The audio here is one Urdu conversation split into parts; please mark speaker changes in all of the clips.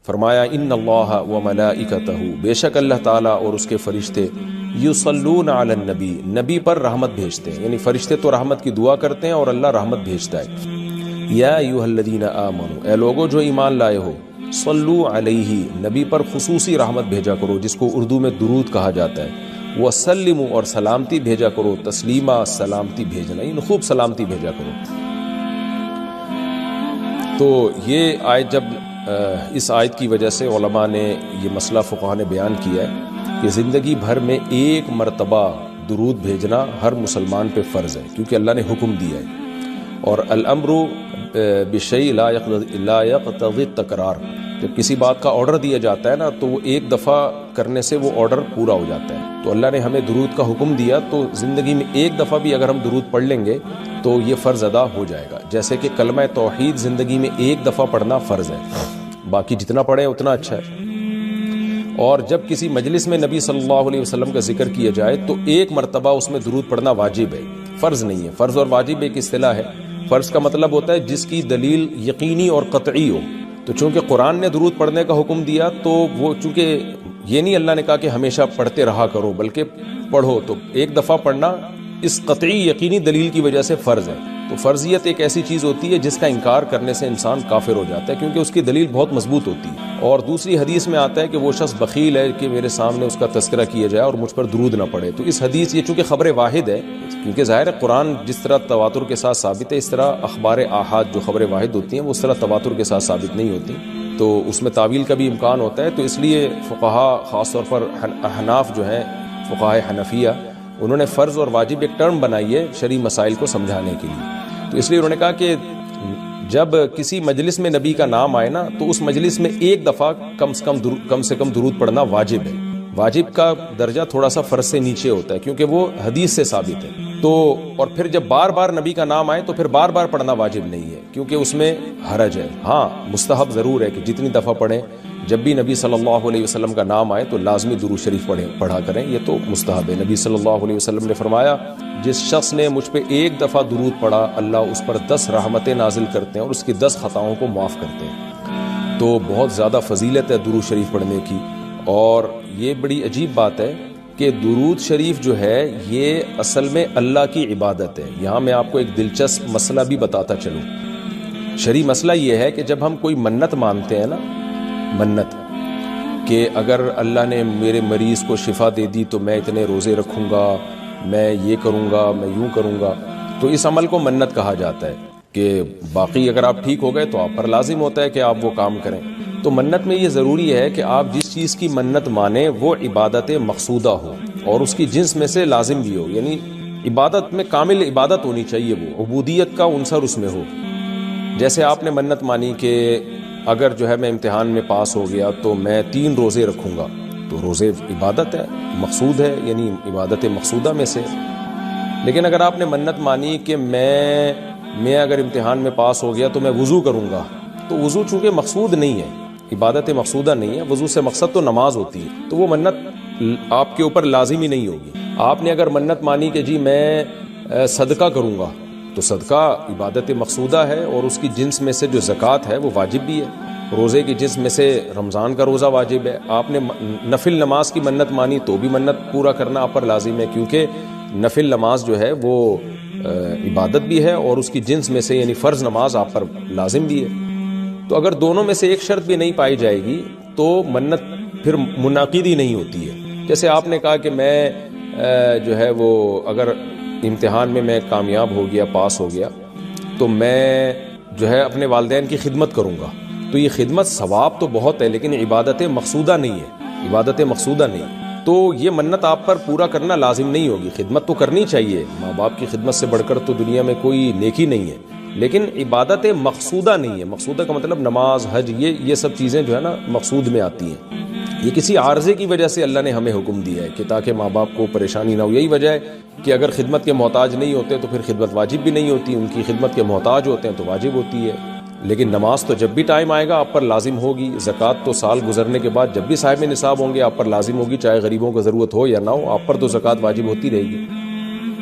Speaker 1: فرمایا ان اللہ و ملائکتہ، بے شک اللہ تعالیٰ اور اس کے فرشتے یصلون علی النبی، نبی پر رحمت بھیجتے ہیں، یعنی فرشتے تو رحمت کی دعا کرتے ہیں اور اللہ رحمت بھیجتا ہے۔ یا ایھا الذین آمنوا، اے لوگو جو ایمان لائے ہو، صلو علیہ، نبی پر خصوصی رحمت بھیجا کرو جس کو اردو میں درود کہا جاتا ہے، وسلموا، اور سلامتی بھیجا کرو، تسلیمہ سلامتی بھیجنا، یعنی خوب سلامتی بھیجا کرو۔ تو یہ آیت جب اس آیت کی وجہ سے علماء نے یہ مسئلہ فقہاء نے بیان کیا ہے کہ زندگی بھر میں ایک مرتبہ درود بھیجنا ہر مسلمان پہ فرض ہے، کیونکہ اللہ نے حکم دیا ہے، اور الامر بشیء لا یقتضی التکرار، جب کسی بات کا آرڈر دیا جاتا ہے نا تو وہ ایک دفعہ کرنے سے وہ آرڈر پورا ہو جاتا ہے۔ تو اللہ نے ہمیں درود کا حکم دیا، تو زندگی میں ایک دفعہ بھی اگر ہم درود پڑھ لیں گے تو یہ فرض ادا ہو جائے گا، جیسے کہ کلمہ توحید زندگی میں ایک دفعہ پڑھنا فرض ہے، باقی جتنا پڑھیں اتنا اچھا ہے۔ اور جب کسی مجلس میں نبی صلی اللہ علیہ وسلم کا ذکر کیا جائے تو ایک مرتبہ اس میں درود پڑھنا واجب ہے، فرض نہیں ہے۔ فرض اور واجب ایک اصطلاح ہے۔ فرض کا مطلب ہوتا ہے جس کی دلیل یقینی اور قطعی ہو، تو چونکہ قرآن نے درود پڑھنے کا حکم دیا تو وہ چونکہ یہ نہیں اللہ نے کہا کہ ہمیشہ پڑھتے رہا کرو، بلکہ پڑھو، تو ایک دفعہ پڑھنا اس قطعی یقینی دلیل کی وجہ سے فرض ہے۔ تو فرضیت ایک ایسی چیز ہوتی ہے جس کا انکار کرنے سے انسان کافر ہو جاتا ہے، کیونکہ اس کی دلیل بہت مضبوط ہوتی ہے۔ اور دوسری حدیث میں آتا ہے کہ وہ شخص بخیل ہے کہ میرے سامنے اس کا تذکرہ کیا جائے اور مجھ پر درود نہ پڑے۔ تو اس حدیث یہ چونکہ خبر واحد ہے، کیونکہ ظاہر ہے قرآن جس طرح تواتر کے ساتھ ثابت ہے، اس طرح اخبار آحاد جو خبر واحد ہوتی ہیں وہ اس طرح تواتر کے ساتھ ثابت نہیں ہوتی، تو اس میں تعویل کا بھی امکان ہوتا ہے۔ تو اس لیے فقہا، خاص طور پر احناف جو ہیں، فقہائے حنفیہ، انہوں نے فرض اور واجب ایک ٹرم بنائی ہے شرعی مسائل کو سمجھانے کے لیے۔ تو اس لیے انہوں نے کہا کہ جب کسی مجلس میں نبی کا نام آئے نا تو اس مجلس میں ایک دفعہ کم سے کم درود پڑھنا واجب ہے۔ واجب کا درجہ تھوڑا سا فرض سے نیچے ہوتا ہے کیونکہ وہ حدیث سے ثابت ہے۔ تو اور پھر جب بار بار نبی کا نام آئے تو پھر بار بار پڑھنا واجب نہیں ہے کیونکہ اس میں حرج ہے۔ ہاں مستحب ضرور ہے کہ جتنی دفعہ پڑھیں، جب بھی نبی صلی اللہ علیہ وسلم کا نام آئے تو لازمی درود شریف پڑھا کریں، یہ تو مستحب ہے۔ نبی صلی اللہ علیہ وسلم نے فرمایا جس شخص نے مجھ پہ ایک دفعہ درود پڑھا اللہ اس پر 10 رحمتیں نازل کرتے ہیں اور اس کی 10 خطاؤں کو معاف کرتے ہیں۔ تو بہت زیادہ فضیلت ہے درود شریف پڑھنے کی، اور یہ بڑی عجیب بات ہے کہ درود شریف جو ہے یہ اصل میں اللہ کی عبادت ہے۔ یہاں میں آپ کو ایک دلچسپ مسئلہ بھی بتاتا چلوں۔ شرعی مسئلہ یہ ہے کہ جب ہم کوئی منت مانتے ہیں نا، منت کہ اگر اللہ نے میرے مریض کو شفا دے دی تو میں اتنے روزے رکھوں گا، میں یہ کروں گا، میں یوں کروں گا، تو اس عمل کو منت کہا جاتا ہے کہ باقی اگر آپ ٹھیک ہو گئے تو آپ پر لازم ہوتا ہے کہ آپ وہ کام کریں۔ تو منت میں یہ ضروری ہے کہ آپ جس چیز کی منت مانیں وہ عبادت مقصودہ ہو اور اس کی جنس میں سے لازم بھی ہو، یعنی عبادت میں کامل عبادت ہونی چاہیے، وہ عبودیت کا عنصر اس میں ہو۔ جیسے آپ نے منت مانی کہ اگر جو ہے میں امتحان میں پاس ہو گیا تو میں 3 روزے رکھوں گا، تو روزے عبادت ہے، مقصود ہے، یعنی عبادت مقصودہ میں سے۔ لیکن اگر آپ نے منت مانی کہ میں اگر امتحان میں پاس ہو گیا تو میں وضو کروں گا، تو وضو چونکہ مقصود نہیں ہے، عبادت مقصودہ نہیں ہے، وضو سے مقصد تو نماز ہوتی ہے، تو وہ منت آپ کے اوپر لازمی نہیں ہوگی۔ آپ نے اگر منت مانی کہ جی میں صدقہ کروں گا، تو صدقہ عبادت مقصودہ ہے اور اس کی جنس میں سے جو زکوٰۃ ہے وہ واجب بھی ہے۔ روزے کی جنس میں سے رمضان کا روزہ واجب ہے۔ آپ نے نفل نماز کی منت مانی تو بھی منت پورا کرنا آپ پر لازم ہے، کیونکہ نفل نماز جو ہے وہ عبادت بھی ہے اور اس کی جنس میں سے یعنی فرض نماز آپ پر لازم بھی ہے۔ تو اگر دونوں میں سے ایک شرط بھی نہیں پائی جائے گی تو منت پھر منعقد ہی نہیں ہوتی ہے۔ جیسے آپ نے کہا کہ میں جو ہے وہ اگر امتحان میں کامیاب ہو گیا، پاس ہو گیا، تو میں جو ہے اپنے والدین کی خدمت کروں گا، تو یہ خدمت ثواب تو بہت ہے لیکن عبادت مقصودہ نہیں ہے، عبادت مقصودہ نہیں، تو یہ منت آپ پر پورا کرنا لازم نہیں ہوگی۔ خدمت تو کرنی چاہیے، ماں باپ کی خدمت سے بڑھ کر تو دنیا میں کوئی نیکی نہیں ہے، لیکن عبادت مقصودہ نہیں ہے۔ مقصودہ کا مطلب نماز، حج، یہ سب چیزیں جو ہے نا مقصود میں آتی ہیں۔ یہ کسی عارضے کی وجہ سے اللہ نے ہمیں حکم دیا ہے کہ تاکہ ماں باپ کو پریشانی نہ ہو۔ یہی وجہ ہے کہ اگر خدمت کے محتاج نہیں ہوتے تو پھر خدمت واجب بھی نہیں ہوتی، ان کی خدمت کے محتاج ہوتے ہیں تو واجب ہوتی ہے۔ لیکن نماز تو جب بھی ٹائم آئے گا آپ پر لازم ہوگی، زکوٰۃ تو سال گزرنے کے بعد جب بھی صاحب نصاب ہوں گے آپ پر لازم ہوگی، چاہے غریبوں کو ضرورت ہو یا نہ ہو، آپ پر تو زکوٰۃ واجب ہوتی رہے گی۔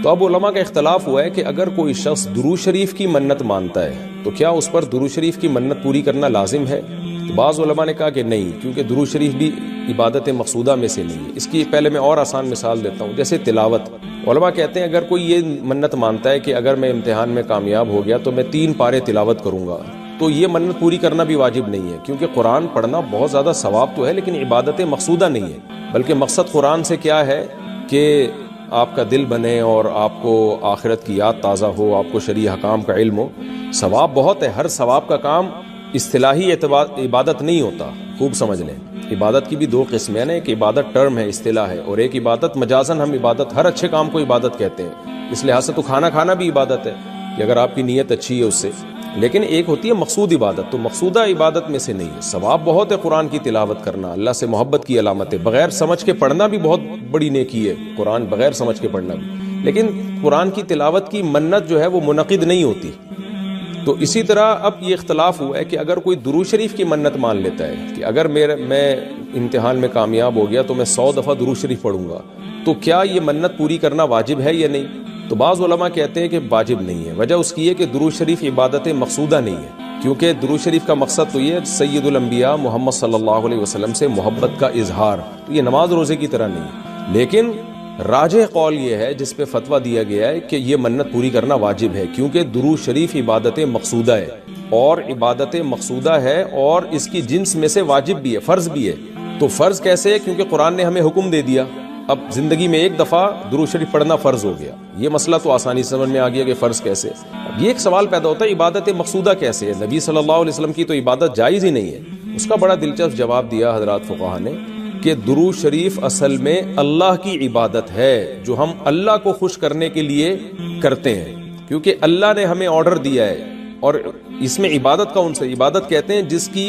Speaker 1: تو اب علماء کا اختلاف ہوا ہے کہ اگر کوئی شخص درود شریف کی منت مانتا ہے تو کیا اس پر درود شریف کی منت پوری کرنا لازم ہے؟ تو بعض علماء نے کہا کہ نہیں، کیونکہ درود شریف بھی عبادت مقصودہ میں سے نہیں ہے۔ اس کی پہلے میں اور آسان مثال دیتا ہوں، جیسے تلاوت۔ علماء کہتے ہیں اگر کوئی یہ منت مانتا ہے کہ اگر میں امتحان میں کامیاب ہو گیا تو میں 3 پارے تلاوت کروں گا، تو یہ منت پوری کرنا بھی واجب نہیں ہے، کیونکہ قرآن پڑھنا بہت زیادہ ثواب تو ہے لیکن عبادت مقصودہ نہیں ہے، بلکہ مقصد قرآن سے کیا ہے کہ آپ کا دل بنے اور آپ کو آخرت کی یاد تازہ ہو، آپ کو شرعی احکام کا علم ہو۔ ثواب بہت ہے، ہر ثواب کا کام اصطلاحی عبادت نہیں ہوتا، خوب سمجھ لیں۔ عبادت کی بھی 2 قسمیں ہیں، ایک عبادت ٹرم ہے، اصطلاح ہے، اور ایک عبادت مجازن ہم عبادت، ہر اچھے کام کو عبادت کہتے ہیں۔ اس لحاظ سے تو کھانا کھانا بھی عبادت ہے کہ اگر آپ کی نیت اچھی ہے اس سے، لیکن ایک ہوتی ہے مقصود عبادت، تو مقصودہ عبادت میں سے نہیں ہے۔ ثواب بہت ہے قرآن کی تلاوت کرنا، اللہ سے محبت کی علامت ہے، بغیر سمجھ کے پڑھنا بھی بہت بڑی نیکی ہے، قرآن بغیر سمجھ کے پڑھنا بھی، لیکن قرآن کی تلاوت کی منت جو ہے وہ منعقد نہیں ہوتی۔ تو اسی طرح اب یہ اختلاف ہوا ہے کہ اگر کوئی درود شریف کی منت مان لیتا ہے کہ اگر میں امتحان میں کامیاب ہو گیا تو میں 100 دفعہ درود شریف پڑھوں گا، تو کیا یہ منت پوری کرنا واجب ہے یا نہیں؟ تو بعض علماء کہتے ہیں کہ واجب نہیں ہے۔ وجہ اس کی ہے کہ درود شریف عبادت مقصودہ نہیں ہے، کیونکہ درود شریف کا مقصد تو یہ سید الانبیاء محمد صلی اللہ علیہ وسلم سے محبت کا اظہار، تو یہ نماز روزے کی طرح نہیں ہے۔ لیکن راجح قول یہ ہے، جس پہ فتویٰ دیا گیا ہے، کہ یہ منت پوری کرنا واجب ہے، کیونکہ درود شریف عبادت مقصودہ ہے، اور عبادت مقصودہ ہے اور اس کی جنس میں سے واجب بھی ہے، فرض بھی ہے۔ تو فرض کیسے ہے؟ کیونکہ قرآن نے ہمیں حکم دے دیا، اب زندگی میں ایک دفعہ درود شریف پڑھنا فرض ہو گیا۔ یہ مسئلہ تو آسانی سمجھ میں آ گیا کہ فرض کیسے۔ اب یہ ایک سوال پیدا ہوتا ہے عبادت مقصودہ کیسے ہے؟ نبی صلی اللہ علیہ وسلم کی تو عبادت جائز ہی نہیں ہے۔ اس کا بڑا دلچسپ جواب دیا حضرات فقہا نے کہ درود شریف اصل میں اللہ کی عبادت ہے، جو ہم اللہ کو خوش کرنے کے لیے کرتے ہیں، کیونکہ اللہ نے ہمیں آرڈر دیا ہے، اور اس میں عبادت کا عنصر، عبادت کہتے ہیں جس کی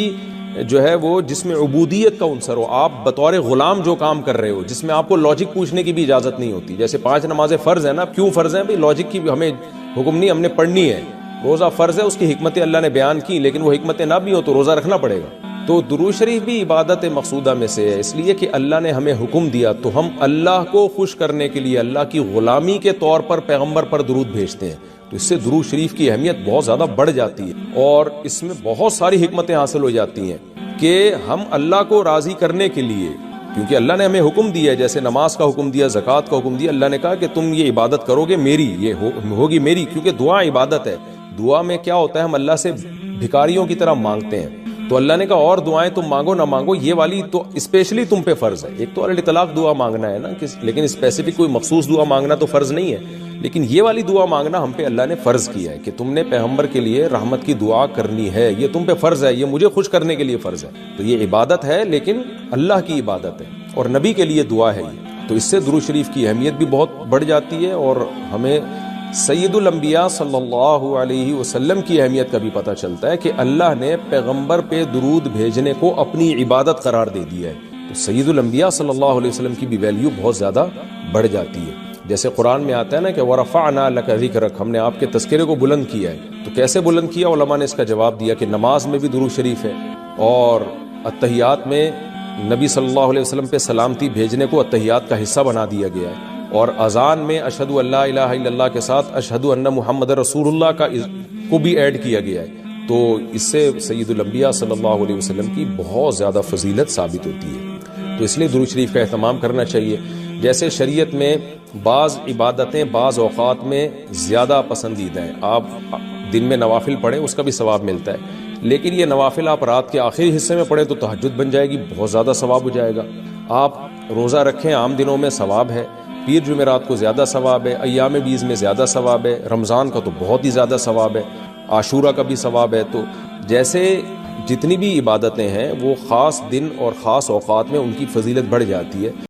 Speaker 1: جو ہے وہ جس میں عبودیت کا عنصر ہو، آپ بطور غلام جو کام کر رہے ہو، جس میں آپ کو لاجک پوچھنے کی بھی اجازت نہیں ہوتی۔ جیسے 5 نمازیں فرض ہیں نا، کیوں فرض ہیں بھائی؟ لاجک کی بھی ہمیں حکم نہیں، ہم نے پڑھنی ہے۔ روزہ فرض ہے، اس کی حکمتیں اللہ نے بیان کی، لیکن وہ حکمتیں نہ بھی ہو تو روزہ رکھنا پڑے گا۔ تو درود شریف بھی عبادت مقصودہ میں سے ہے، اس لیے کہ اللہ نے ہمیں حکم دیا، تو ہم اللہ کو خوش کرنے کے لیے اللہ کی غلامی کے طور پر پیغمبر پر درود بھیجتے ہیں۔ تو اس سے درود شریف کی اہمیت بہت زیادہ بڑھ جاتی ہے، اور اس میں بہت ساری حکمتیں حاصل ہو جاتی ہیں کہ ہم اللہ کو راضی کرنے کے لیے، کیونکہ اللہ نے ہمیں حکم دیا ہے، جیسے نماز کا حکم دیا، زکوٰۃ کا حکم دیا، اللہ نے کہا کہ تم یہ عبادت کرو گے میری، یہ ہوگی میری، کیونکہ دعا عبادت ہے۔ دعا میں کیا ہوتا ہے؟ ہم اللہ سے بھکاریوں کی طرح مانگتے ہیں، تو اللہ نے کہا اور دعائیں تم مانگو نہ مانگو، یہ والی تو اسپیشلی تم پہ فرض ہے۔ ایک تو الاطلاق دعا مانگنا ہے نا، لیکن اسپیسیفک کوئی مخصوص دعا مانگنا تو فرض نہیں ہے، لیکن یہ والی دعا مانگنا ہم پہ اللہ نے فرض کیا ہے کہ تم نے پیغمبر کے لیے رحمت کی دعا کرنی ہے، یہ تم پہ فرض ہے، یہ مجھے خوش کرنے کے لیے فرض ہے۔ تو یہ عبادت ہے، لیکن اللہ کی عبادت ہے، اور نبی کے لیے دعا ہے یہ۔ تو اس سے درود شریف کی اہمیت بھی بہت بڑھ جاتی ہے، اور ہمیں سید الانبیاء صلی اللہ علیہ وسلم کی اہمیت کا بھی پتہ چلتا ہے کہ اللہ نے پیغمبر پہ درود بھیجنے کو اپنی عبادت قرار دے دیا ہے۔ تو سید الانبیاء صلی اللہ علیہ وسلم کی بھی ویلیو بہت زیادہ بڑھ جاتی ہے۔ جیسے قرآن میں آتا ہے نا کہ وَرَفَعْنَا لَكَ ذِكْرَكَ، ہم نے آپ کے تذکرے کو بلند کیا ہے۔ تو کیسے بلند کیا؟ علماء نے اس کا جواب دیا کہ نماز میں بھی درود شریف ہے، اور اتحیات میں نبی صلی اللہ علیہ وسلم پہ سلامتی بھیجنے کو اتحیات کا حصہ بنا دیا گیا ہے، اور اذان میں اشہد ان لا الہ الا اللہ کے ساتھ اشہد ان محمد رسول اللہ کو بھی ایڈ کیا گیا ہے۔ تو اس سے سید الانبیاء صلی اللہ علیہ وسلم کی بہت زیادہ فضیلت ثابت ہوتی ہے۔ تو اس لیے درود شریف کا اہتمام کرنا چاہیے۔ جیسے شریعت میں بعض عبادتیں بعض اوقات میں زیادہ پسندیدہ ہیں، آپ دن میں نوافل پڑھیں اس کا بھی ثواب ملتا ہے، لیکن یہ نوافل آپ رات کے آخری حصے میں پڑھیں تو تہجد بن جائے گی، بہت زیادہ ثواب ہو جائے گا۔ آپ روزہ رکھیں عام دنوں میں ثواب ہے، پیر جمعرات کو زیادہ ثواب ہے، ایام بیز میں زیادہ ثواب ہے، رمضان کا تو بہت ہی زیادہ ثواب ہے، عاشورہ کا بھی ثواب ہے۔ تو جیسے جتنی بھی عبادتیں ہیں وہ خاص دن اور خاص اوقات میں ان کی فضیلت بڑھ جاتی ہے۔